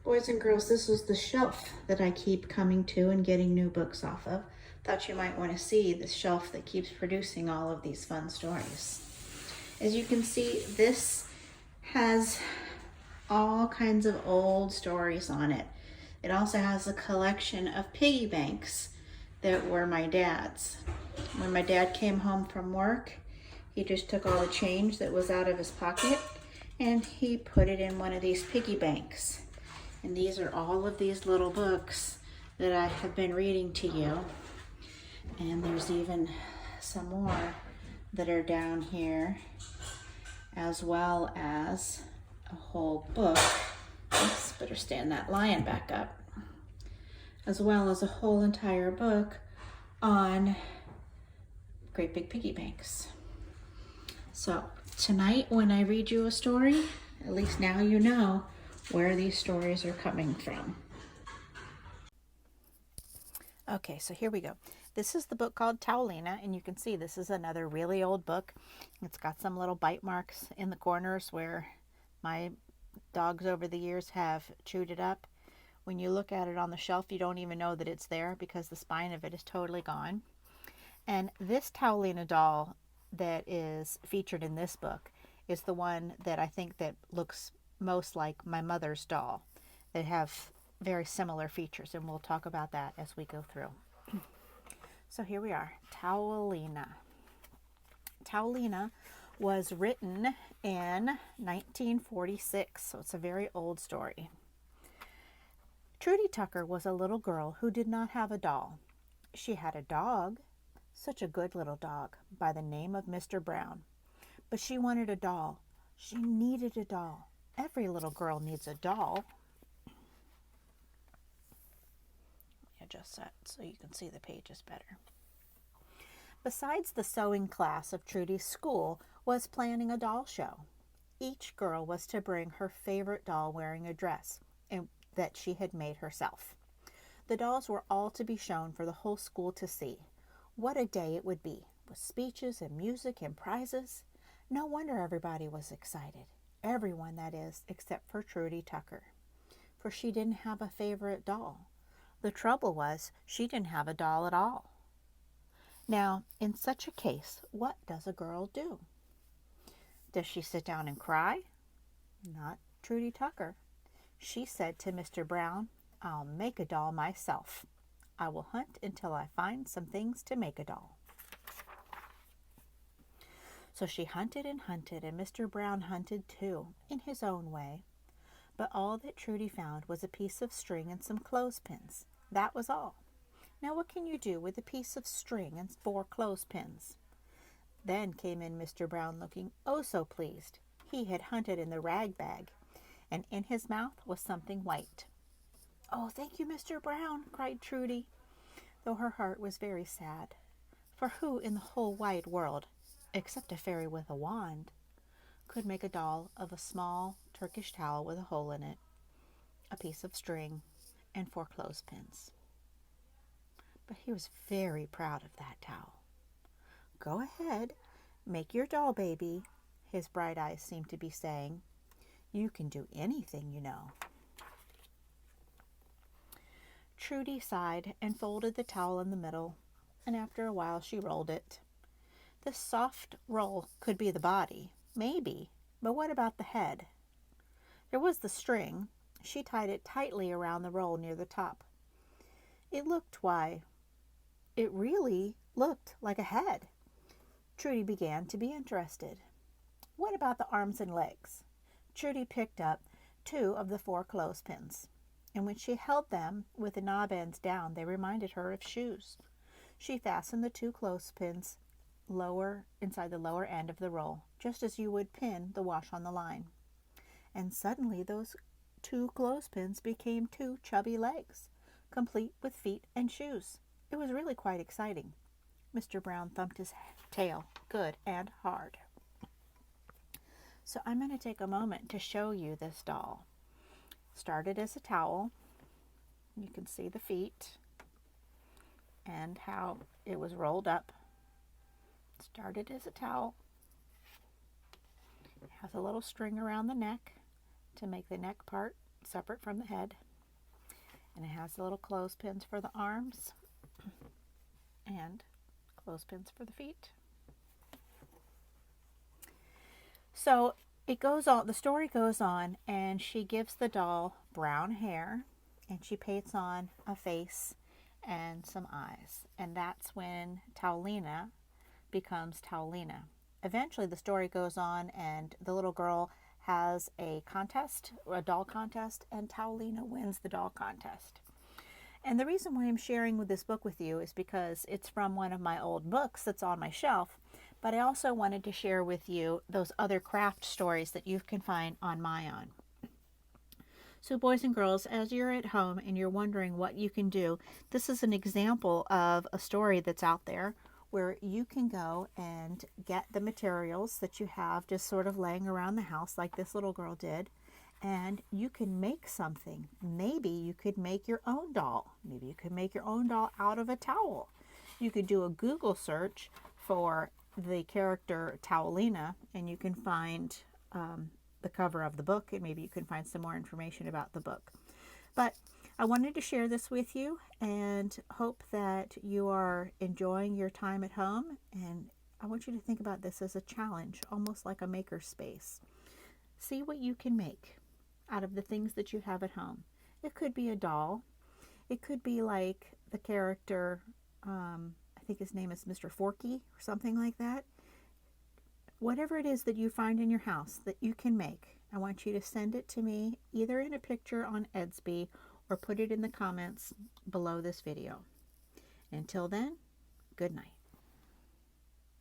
Boys and girls, this is the shelf that I keep coming to and getting new books off of. Thought you might want to see the shelf that keeps producing all of these fun stories. As you can see, this has all kinds of old stories on it. It also has a collection of piggy banks that were my dad's. When my dad came home from work, he just took all the change that was out of his pocket and he put it in one of these piggy banks. And these are all of these little books that I have been reading to you. And there's even some more that are down here, as well as a whole book. Oops, better stand that lion back up. As well as a whole entire book on great big piggy banks. So tonight when I read you a story, at least now you know where these stories are coming from. Okay, so here we go. This is the book called Towelina, and you can see this is another really old book. It's got some little bite marks in the corners where my dogs over the years have chewed it up. When you look at it on the shelf, you don't even know that it's there because the spine of it is totally gone. And this Towelina doll that is featured in this book is the one that I think that looks most like my mother's doll. They have very similar features, and we'll talk about that as we go through. So here we are, Towelina. Towelina was written in 1946, so it's a very old story. Trudy Tucker was a little girl who did not have a doll. She had a dog, such a good little dog, by the name of Mr. Brown. But she wanted a doll. She needed a doll. Every little girl needs a doll. Adjust that so you can see the pages better. Besides, the sewing class of Trudy's school was planning a doll show. Each girl was to bring her favorite doll wearing a dress that she had made herself. The dolls were all to be shown for the whole school to see. What a day it would be, with speeches and music and prizes. No wonder everybody was excited. Everyone, that is, except for Trudy Tucker. For she didn't have a favorite doll. The trouble was, she didn't have a doll at all. Now, in such a case, what does a girl do? Does she sit down and cry? Not Trudy Tucker. She said to Mr. Brown, "I'll make a doll myself. I will hunt until I find some things to make a doll." So she hunted, and Mr. Brown hunted too, in his own way. But all that Trudy found was a piece of string and some clothespins. That was all. Now what can you do with a piece of string and 4 clothespins? Then came in Mr. Brown looking oh so pleased. He had hunted in the rag bag, and in his mouth was something white. "Oh, thank you, Mr. Brown," cried Trudy, though her heart was very sad. For who in the whole wide world, except a fairy with a wand, could make a doll of a small Turkish towel with a hole in it, a piece of string, and 4 clothespins? But he was very proud of that towel. "Go ahead, make your doll, baby," his bright eyes seemed to be saying. "You can do anything, you know." Trudy sighed and folded the towel in the middle, and after a while she rolled it. The soft roll could be the body, maybe, but what about the head? There was the string. She tied it tightly around the roll near the top. It really looked like a head. Trudy began to be interested. What about the arms and legs? Trudy picked up 2 of the 4 clothespins, and when she held them with the knob ends down, they reminded her of shoes. She fastened the 2 clothespins inside the lower end of the roll, just as you would pin the wash on the line. And suddenly those 2 clothespins became 2 chubby legs, complete with feet and shoes. It was really quite exciting. Mr. Brown thumped his tail good and hard. So I'm going to take a moment to show you this doll. Started as a towel. You can see the feet and how it was rolled up. Started as a towel. It has a little string around the neck to make the neck part separate from the head. And it has the little clothespins for the arms and clothespins for the feet. So it goes on, the story goes on, and she gives the doll brown hair, and she paints on a face and some eyes. And that's when Towelina becomes Towelina. Eventually the story goes on, and the little girl has a contest, a doll contest, and Towelina wins the doll contest. And the reason why I'm sharing this book with you is because it's from one of my old books that's on my shelf, but I also wanted to share with you those other craft stories that you can find on Mayan. So boys and girls, as you're at home and you're wondering what you can do, this is an example of a story that's out there where you can go and get the materials that you have just sort of laying around the house like this little girl did, and you can make something. Maybe you could make your own doll. Maybe you could make your own doll out of a towel. You could do a Google search for the character Towelina, and you can find the cover of the book, and maybe you can find some more information about the book. But I wanted to share this with you and hope that you are enjoying your time at home. And I want you to think about this as a challenge, almost like a maker space. See what you can make out of the things that you have at home. It could be a doll. It could be like the character, I think his name is Mr. Forky or something like that. Whatever it is that you find in your house that you can make, I want you to send it to me either in a picture on Edsby or put it in the comments below this video. Until then, good night.